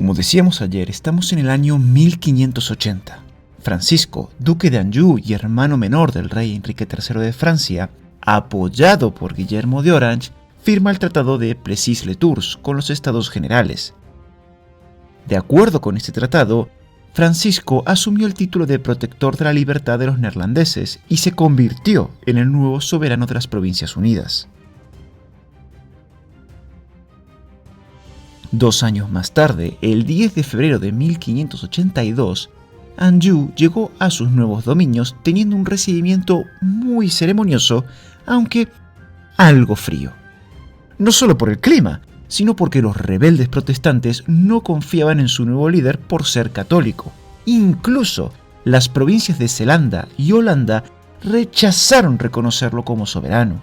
Como decíamos ayer, estamos en el año 1580. Francisco, duque de Anjou y hermano menor del rey Enrique III de Francia, apoyado por Guillermo de Orange, firma el Tratado de Plessis-les-Tours con los Estados Generales. De acuerdo con este tratado, Francisco asumió el título de protector de la libertad de los neerlandeses y se convirtió en el nuevo soberano de las Provincias Unidas. 2 años más tarde, el 10 de febrero de 1582, Anjou llegó a sus nuevos dominios teniendo un recibimiento muy ceremonioso, aunque algo frío. No solo por el clima, sino porque los rebeldes protestantes no confiaban en su nuevo líder por ser católico. Incluso las provincias de Zelanda y Holanda rechazaron reconocerlo como soberano.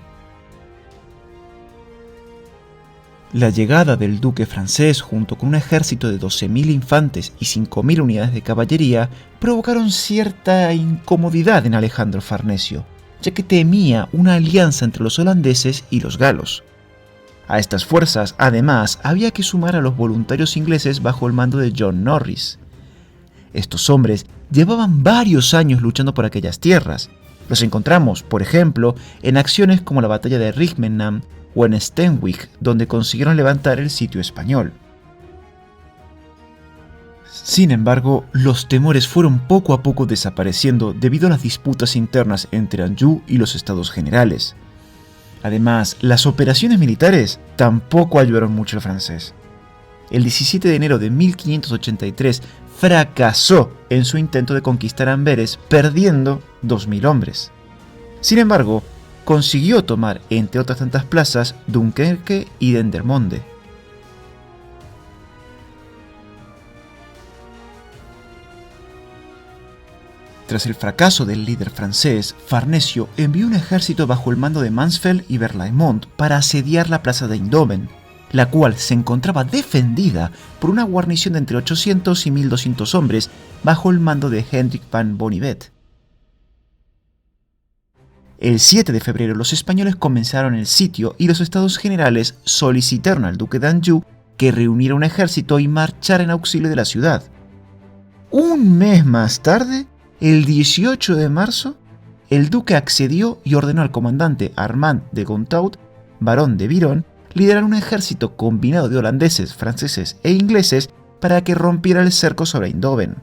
La llegada del duque francés junto con un ejército de 12.000 infantes y 5.000 unidades de caballería provocaron cierta incomodidad en Alejandro Farnesio, ya que temía una alianza entre los holandeses y los galos. A estas fuerzas, además, había que sumar a los voluntarios ingleses bajo el mando de John Norris. Estos hombres llevaban varios años luchando por aquellas tierras. Los encontramos, por ejemplo, en acciones como la batalla de Ricmenham o en Stenwick, donde consiguieron levantar el sitio español. Sin embargo, los temores fueron poco a poco desapareciendo debido a las disputas internas entre Anjou y los Estados Generales. Además, las operaciones militares tampoco ayudaron mucho al francés. El 17 de enero de 1583 fracasó en su intento de conquistar Amberes, perdiendo 2.000 hombres. Sin embargo, consiguió tomar, entre otras tantas plazas, Dunkerque y Dendermonde. Tras el fracaso del líder francés, Farnesio envió un ejército bajo el mando de Mansfeld y Berlaymont para asediar la plaza de Eindhoven, la cual se encontraba defendida por una guarnición de entre 800 y 1.200 hombres bajo el mando de Hendrik van Bonnivet. El 7 de febrero los españoles comenzaron el sitio y los Estados Generales solicitaron al duque de Anjou que reuniera un ejército y marchara en auxilio de la ciudad. Un mes más tarde, el 18 de marzo, el duque accedió y ordenó al comandante Armand de Gontaut, barón de Biron, liderar un ejército combinado de holandeses, franceses e ingleses para que rompiera el cerco sobre Eindhoven.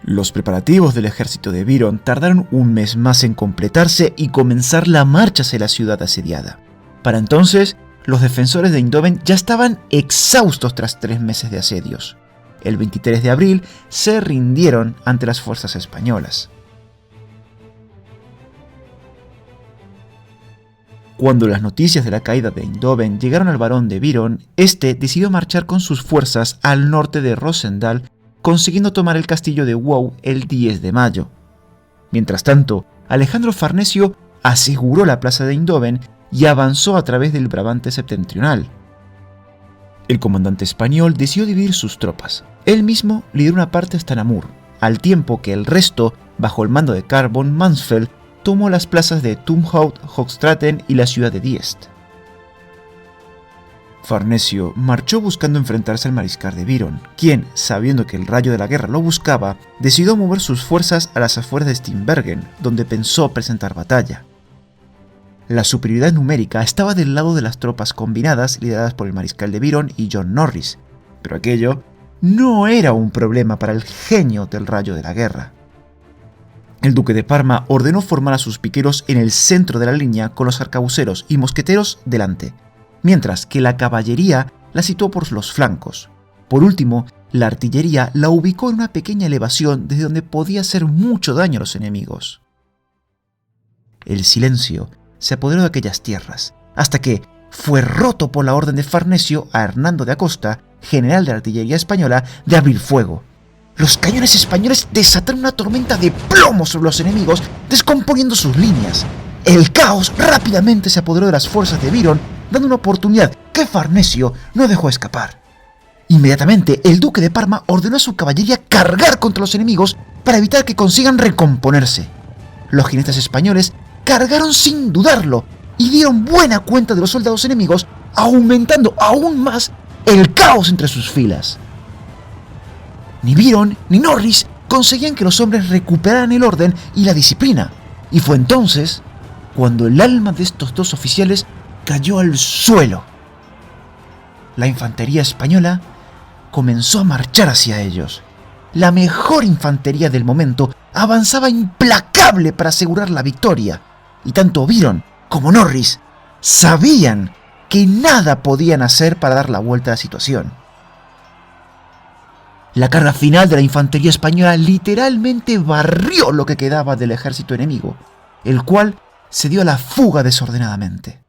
Los preparativos del ejército de Biron tardaron un mes más en completarse y comenzar la marcha hacia la ciudad asediada. Para entonces, los defensores de Eindhoven ya estaban exhaustos tras 3 meses de asedios. El 23 de abril se rindieron ante las fuerzas españolas. Cuando las noticias de la caída de Eindhoven llegaron al barón de Biron, este decidió marchar con sus fuerzas al norte de Roosendaal, consiguiendo tomar el castillo de Wouw el 10 de mayo. Mientras tanto, Alejandro Farnesio aseguró la plaza de Eindhoven y avanzó a través del Brabante septentrional. El comandante español decidió dividir sus tropas. Él mismo lideró una parte hasta Namur, al tiempo que el resto, bajo el mando de Karl von Mansfeld, tomó las plazas de Tumhout, Hoogstraten y la ciudad de Diest. Farnesio marchó buscando enfrentarse al mariscal de Biron, quien, sabiendo que el rayo de la guerra lo buscaba, decidió mover sus fuerzas a las afueras de Steenbergen, donde pensó presentar batalla. La superioridad numérica estaba del lado de las tropas combinadas lideradas por el mariscal de Biron y John Norris, pero aquello no era un problema para el genio del rayo de la guerra. El duque de Parma ordenó formar a sus piqueros en el centro de la línea con los arcabuceros y mosqueteros delante, mientras que la caballería la situó por los flancos. Por último, la artillería la ubicó en una pequeña elevación desde donde podía hacer mucho daño a los enemigos. El silencio se apoderó de aquellas tierras, hasta que fue roto por la orden de Farnesio a Hernando de Acosta, general de la artillería española, de abrir fuego. Los cañones españoles desataron una tormenta de plomo sobre los enemigos, descomponiendo sus líneas. El caos rápidamente se apoderó de las fuerzas de Biron, dando una oportunidad que Farnesio no dejó escapar. Inmediatamente, el duque de Parma ordenó a su caballería cargar contra los enemigos para evitar que consigan recomponerse. Los jinetes españoles cargaron sin dudarlo y dieron buena cuenta de los soldados enemigos, aumentando aún más el caos entre sus filas. Ni Byron ni Norris conseguían que los hombres recuperaran el orden y la disciplina, y fue entonces cuando el alma de estos dos oficiales cayó al suelo. La infantería española comenzó a marchar hacia ellos. La mejor infantería del momento avanzaba implacable para asegurar la victoria, y tanto Byron como Norris sabían que nada podían hacer para dar la vuelta a la situación. La carga final de la infantería española literalmente barrió lo que quedaba del ejército enemigo, el cual se dio a la fuga desordenadamente.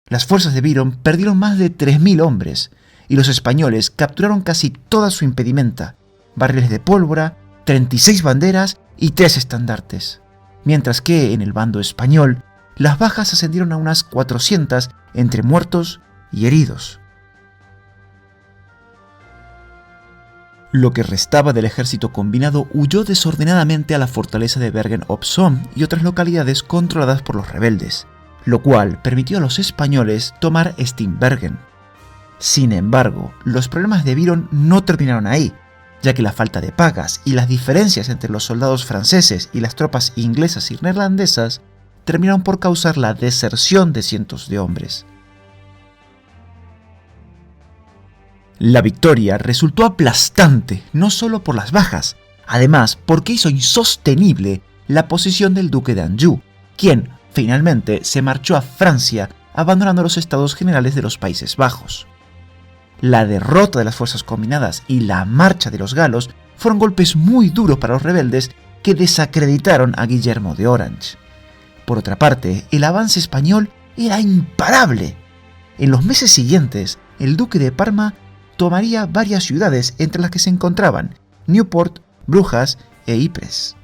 Las fuerzas de Byron perdieron más de 3.000 hombres, y los españoles capturaron casi toda su impedimenta, barriles de pólvora, 36 banderas y 3 estandartes, mientras que en el bando español las bajas ascendieron a unas 400 entre muertos y heridos. Lo que restaba del ejército combinado huyó desordenadamente a la fortaleza de Bergen-op-Zoom y otras localidades controladas por los rebeldes, lo cual permitió a los españoles tomar Steenbergen. Sin embargo, los problemas de Byron no terminaron ahí, ya que la falta de pagas y las diferencias entre los soldados franceses y las tropas inglesas y neerlandesas terminaron por causar la deserción de cientos de hombres. La victoria resultó aplastante, no solo por las bajas, además porque hizo insostenible la posición del duque de Anjou, quien finalmente se marchó a Francia abandonando los estados generales de los Países Bajos. La derrota de las fuerzas combinadas y la marcha de los galos fueron golpes muy duros para los rebeldes que desacreditaron a Guillermo de Orange. Por otra parte, el avance español era imparable. En los meses siguientes, el duque de Parma tomaría varias ciudades entre las que se encontraban Newport, Brujas e Ypres.